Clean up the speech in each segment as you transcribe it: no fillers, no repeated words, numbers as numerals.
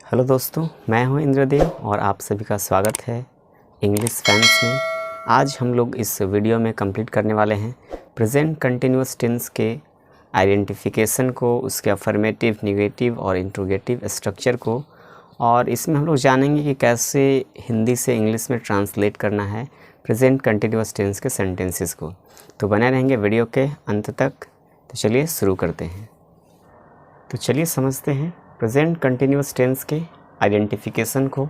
Hello दोस्तों, मैं हूं इंद्रदेव और आप सभी का स्वागत है इंग्लिश फैंस में। आज हम लोग इस वीडियो में कंप्लीट करने वाले हैं प्रेजेंट कंटिन्यूअस टेंस के आइडेंटिफिकेशन को, उसके अफर्मेटिव, नेगेटिव और इंट्रोगेटिव स्ट्रक्चर को, और इसमें हम लोग जानेंगे कि कैसे हिंदी से इंग्लिश में ट्रांसलेट करना है प्रेजेंट कंटिन्यूअस टेंस के सेंटेंसेस को। तो बने रहेंगे वीडियो के अंत तक। तो चलिए शुरू करते हैं। तो चलिए समझते हैं प्रेजेंट कंटिन्यूअस टेंस के आइडेंटिफिकेशन को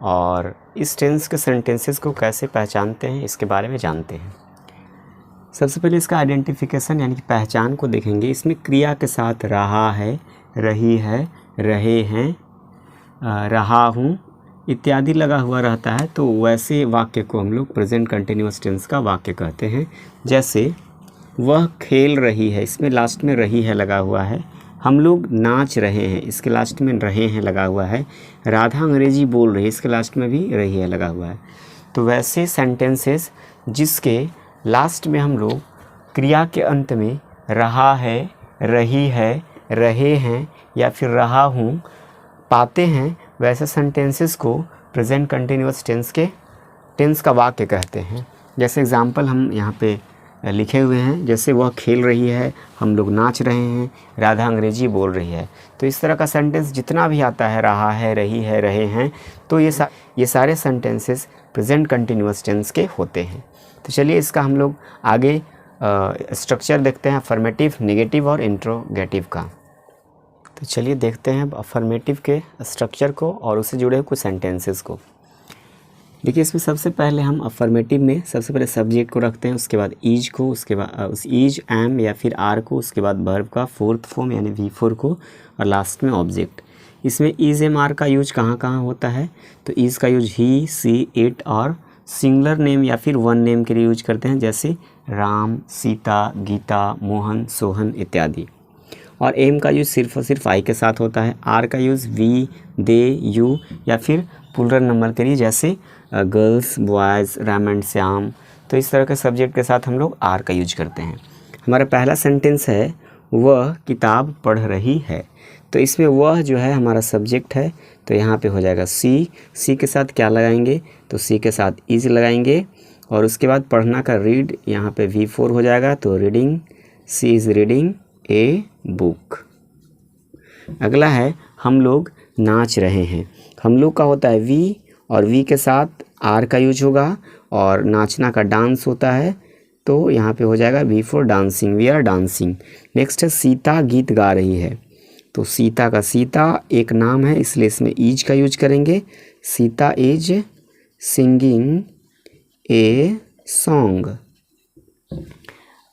और इस टेंस के सेंटेंसेस को कैसे पहचानते हैं, इसके बारे में जानते हैं। सबसे पहले इसका आइडेंटिफिकेशन यानी कि पहचान को देखेंगे। इसमें क्रिया के साथ रहा है, रही है, रहे हैं, रहा हूँ इत्यादि लगा हुआ रहता है, तो वैसे वाक्य को हम लोग प्रेजेंट कंटिन्यूअस टेंस का वाक्य कहते हैं। जैसे वह खेल रही है, इसमें लास्ट में रही है लगा हुआ है। हम लोग नाच रहे हैं, इसके लास्ट में रहे हैं लगा हुआ है। राधा अंग्रेजी बोल रही है, इसके लास्ट में भी रही है लगा हुआ है। तो वैसे सेंटेंसेस जिसके लास्ट में हम लोग क्रिया के अंत में रहा है, रही है, रहे हैं या फिर रहा हूँ पाते हैं, वैसे सेंटेंसेस को प्रेजेंट कंटिन्यूअस टेंस का वाक्य कहते हैं। जैसे एग्जांपल हम यहाँ पे लिखे हुए हैं, जैसे वह खेल रही है, हम लोग नाच रहे हैं, राधा अंग्रेजी बोल रही है। तो इस तरह का सेंटेंस जितना भी आता है, रहा है, रही है, रहे हैं, तो ये सारे सेंटेंसेस प्रेजेंट कंटिन्यूअस टेंस के होते हैं। तो चलिए इसका हम लोग आगे स्ट्रक्चर देखते हैं, अफर्मेटिव, नेगेटिव और इंट्रोगेटिव का। तो चलिए देखते हैं अफर्मेटिव के स्ट्रक्चर को और उससे जुड़े हुए कुछ सेंटेंसेस को। देखिए इसमें सबसे पहले हम अफर्मेटिव में सबसे पहले सब्जेक्ट को रखते हैं, उसके बाद ईज को, उसके बाद उस ईज, एम या फिर आर को, उसके बाद वर्ब का फोर्थ फॉर्म यानी V4 को, और लास्ट में ऑब्जेक्ट। इसमें ईज एम आर का यूज कहाँ कहाँ होता है? तो ईज का यूज ही, सी, इट और सिंगुलर नेम या फिर वन नेम के लिए यूज करते हैं, जैसे राम, सीता, गीता, मोहन, सोहन इत्यादि। और एम का यूज सिर्फ और सिर्फ आई के साथ होता है। आर का यूज़ वी, दे, यू या फिर प्लूरल नंबर के लिए, जैसे girls, boys, Ram and Shyam. तो इस तरह के सब्जेक्ट के साथ हम लोग आर का यूज करते हैं। हमारा पहला सेंटेंस है वह किताब पढ़ रही है। तो इसमें वह जो है हमारा सब्जेक्ट है, तो यहाँ पे हो जाएगा सी। सी के साथ क्या लगाएंगे? तो सी के साथ इज लगाएंगे, और उसके बाद पढ़ना का रीड यहाँ पे V4 हो जाएगा, तो reading, she is reading a book. अगला है हम लोग नाच रहे हैं। हम लोग का होता है वी, और वी के साथ आर का यूज होगा, और नाचना का डांस होता है, तो यहाँ पे हो जाएगा V4 dancing, we are dancing. Next है सीता गीत गा रही है। तो सीता का सीता एक नाम है, इसलिए इसमें ईज का यूज करेंगे। Sita is singing a song.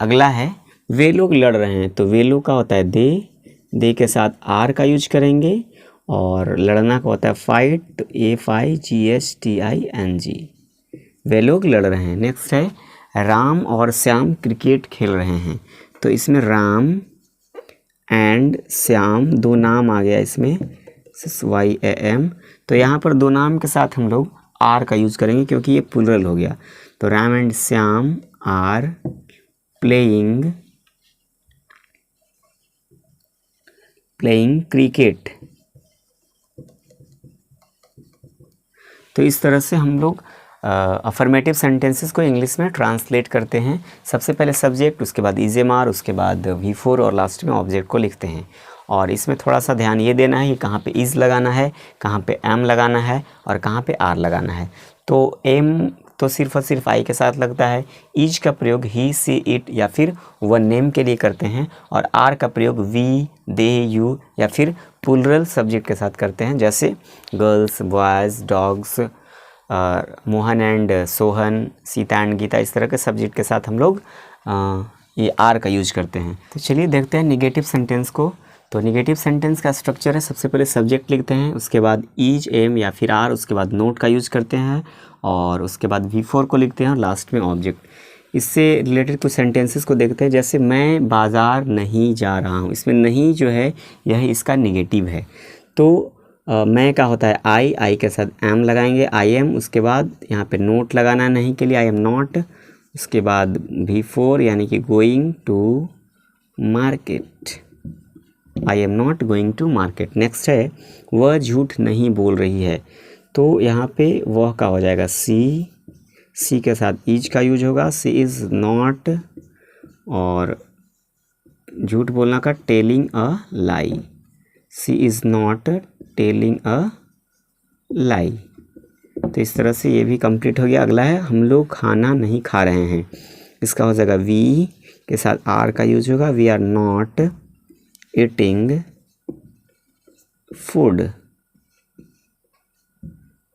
अगला है वे लोग लड़ रहे हैं। तो वे लोग का होता है दे के साथ आर का यूज करेंगे, और लड़ना का होता है फाइट, तो FIGHTING। वे लोग लड़ रहे हैं। नेक्स्ट है राम और श्याम क्रिकेट खेल रहे हैं। तो इसमें राम एंड श्याम दो नाम आ गया, इसमें YAM। तो यहाँ पर दो नाम के साथ हम लोग आर का यूज करेंगे, क्योंकि ये प्लूरल हो गया। तो Ram and Shyam are playing cricket. तो इस तरह से हम लोग अफर्मेटिव सेंटेंसेस को इंग्लिश में ट्रांसलेट करते हैं। सबसे पहले सब्जेक्ट, उसके बाद इजेमार, उसके बाद V4 और लास्ट में ऑब्जेक्ट को लिखते हैं। और इसमें थोड़ा सा ध्यान ये देना है कि कहाँ पे इज़ लगाना है, कहाँ पे एम लगाना है और कहाँ पे आर लगाना है। तो एम तो सिर्फ और सिर्फ आई के साथ लगता है। ईज का प्रयोग ही, सी, इट या फिर वन नेम के लिए करते हैं, और आर का प्रयोग वी, दे, यू या फिर प्लूरल सब्जेक्ट के साथ करते हैं, जैसे girls, boys, dogs, Mohan and Sohan, Sita and Gita. इस तरह के सब्जेक्ट के साथ हम लोग ये आर का यूज करते हैं। तो चलिए देखते हैं निगेटिव सेंटेंस को। तो निगेटिव सेंटेंस का स्ट्रक्चर है, सबसे पहले सब्जेक्ट लिखते हैं, उसके बाद ईज, एम या फिर आर, उसके बाद नोट का यूज करते हैं, और उसके बाद V4 को लिखते हैं, और लास्ट में ऑब्जेक्ट। इससे रिलेटेड कुछ सेंटेंसेस को देखते हैं। जैसे मैं बाज़ार नहीं जा रहा हूँ। इसमें नहीं जो है यह इसका निगेटिव है। तो मैं का होता है आई के साथ एम लगाएंगे, IM। उसके बाद यहाँ पे नोट लगाना है नहीं के लिए, आई एम नॉट। उसके बाद V4 यानी कि going to market. I am not going to market. Next है वह झूठ नहीं बोल रही है, तो यहाँ पे वह का हो जाएगा सी के साथ इज का यूज होगा, सी इज़ नॉट, और झूठ बोलना का telling a lie, she is not telling a lie. तो इस तरह से ये भी कंप्लीट हो गया। अगला है हम लोग खाना नहीं खा रहे हैं, इसका हो जाएगा वी के साथ आर का यूज होगा, we are not eating food.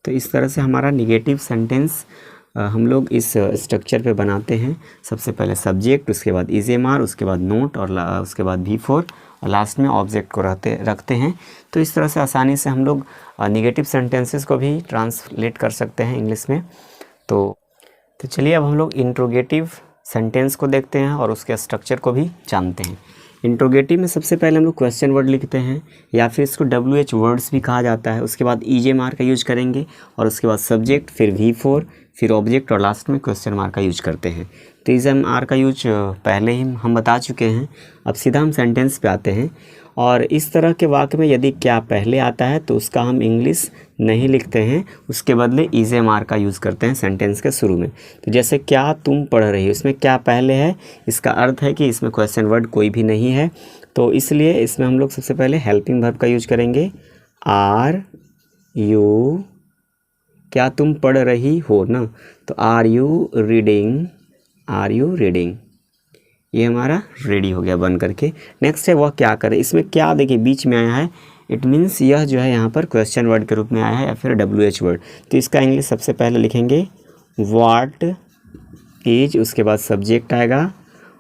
तो इस तरह से हमारा निगेटिव सेंटेंस हम लोग इस स्ट्रक्चर पे बनाते हैं। सबसे पहले सब्जेक्ट, उसके बाद इज़-एम-आर, उसके बाद नोट, और उसके बाद V4, और लास्ट में ऑब्जेक्ट को रखते हैं। तो इस तरह से आसानी से हम लोग निगेटिव सेंटेंसेस को भी ट्रांसलेट कर सकते हैं इंग्लिश में। तो चलिए अब हम लोग इंट्रोगेटिव सेंटेंस को देखते हैं और उसके स्ट्रक्चर को भी जानते हैं। इंट्रोगेटिव में सबसे पहले हम लोग क्वेश्चन वर्ड लिखते हैं, या फिर इसको WH वर्ड्स भी कहा जाता है। उसके बाद इज़-एम-आर का यूज करेंगे, और उसके बाद सब्जेक्ट, फिर V4, फिर ऑब्जेक्ट, और लास्ट में क्वेश्चन मार्क का यूज करते हैं। तो इज़-एम-आर का यूज पहले ही हम बता चुके हैं। अब सीधा हम सेंटेंस पे आते हैं, और इस तरह के वाक्य में यदि क्या पहले आता है तो उसका हम इंग्लिश नहीं लिखते हैं, उसके बदले इज़-एम-आर का यूज़ करते हैं सेंटेंस के शुरू में। तो जैसे क्या तुम पढ़ रही हो, इसमें क्या पहले है, इसका अर्थ है कि इसमें क्वेश्चन वर्ड कोई भी नहीं है। तो इसलिए इसमें हम लोग सबसे पहले हेल्पिंग वर्ब का यूज करेंगे, आर यू, क्या तुम पढ़ रही हो ना, तो are you reading, are you reading, ये हमारा रेडी हो गया बन करके। नेक्स्ट है वह क्या करे, इसमें क्या देखिए बीच में आया है, इट मीन्स यह जो है यहाँ पर क्वेश्चन वर्ड के रूप में आया है, या फिर WH वर्ड। तो इसका इंग्लिश सबसे पहले लिखेंगे व्हाट इज, उसके बाद सब्जेक्ट आएगा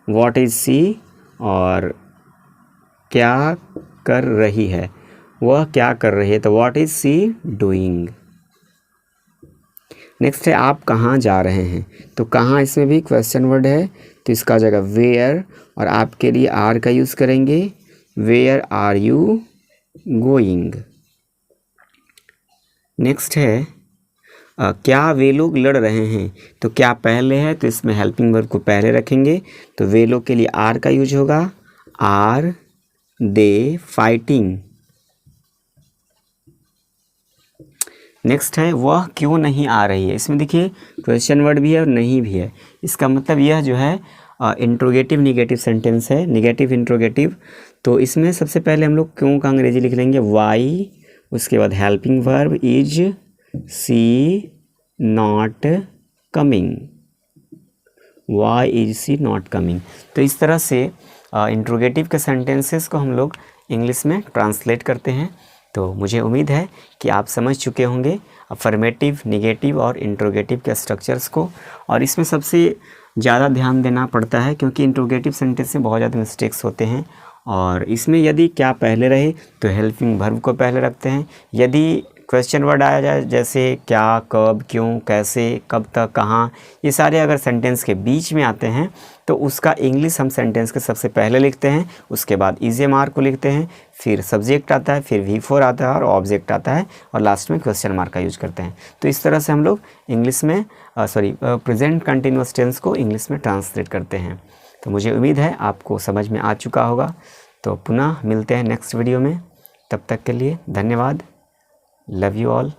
व्हाट इज सी, और क्या कर रही है, वह क्या कर रही है, तो what is she doing. Next है आप कहाँ जा रहे हैं, तो कहाँ इसमें भी क्वेश्चन वर्ड है, तो इसका हो जाएगा वेयर, और आपके लिए आर का यूज़ करेंगे, where are you going. Next है क्या वे लोग लड़ रहे हैं, तो क्या पहले है, तो इसमें हेल्पिंग वर्ब को पहले रखेंगे, तो वे लोग के लिए आर का यूज होगा, आर दे फाइटिंग। नेक्स्ट है वह क्यों नहीं आ रही है, इसमें देखिए क्वेश्चन वर्ड भी है और नहीं भी है। इसका मतलब यह जो है इंट्रोगेटिव निगेटिव सेंटेंस है, निगेटिव इंट्रोगेटिव। तो इसमें सबसे पहले हम लोग क्यों का अंग्रेजी लिख लेंगे वाई, उसके बाद helping verb is she not coming, why is she not coming. तो इस तरह से इंट्रोगेटिव के सेंटेंसेस को हम लोग इंग्लिश में ट्रांसलेट करते हैं। तो मुझे उम्मीद है कि आप समझ चुके होंगे अफर्मेटिव, निगेटिव और इंट्रोगेटिव के स्ट्रक्चर्स को। और इसमें सबसे ज़्यादा ध्यान देना पड़ता है क्योंकि इंट्रोगेटिव सेंटेंस में बहुत ज़्यादा मिस्टेक्स होते हैं। और इसमें यदि क्या पहले रहे तो हेल्पिंग वर्ब को पहले रखते हैं। यदि क्वेश्चन वर्ड आया जाए जैसे क्या, कब, क्यों, कैसे, कब तक, कहाँ, ये सारे अगर सेंटेंस के बीच में आते हैं तो उसका इंग्लिश हम सेंटेंस के सबसे पहले लिखते हैं, उसके बाद इज़-एम-आर को लिखते हैं, फिर सब्जेक्ट आता है, फिर V4 आता है और ऑब्जेक्ट आता है, और लास्ट में क्वेश्चन मार्क का यूज करते हैं। तो इस तरह से हम लोग इंग्लिश में प्रेजेंट कंटिन्यूअस टेंस को इंग्लिश में ट्रांसलेट करते हैं। तो मुझे उम्मीद है आपको समझ में आ चुका होगा। तो पुनः मिलते हैं नेक्स्ट वीडियो में, तब तक के लिए धन्यवाद। Love you all.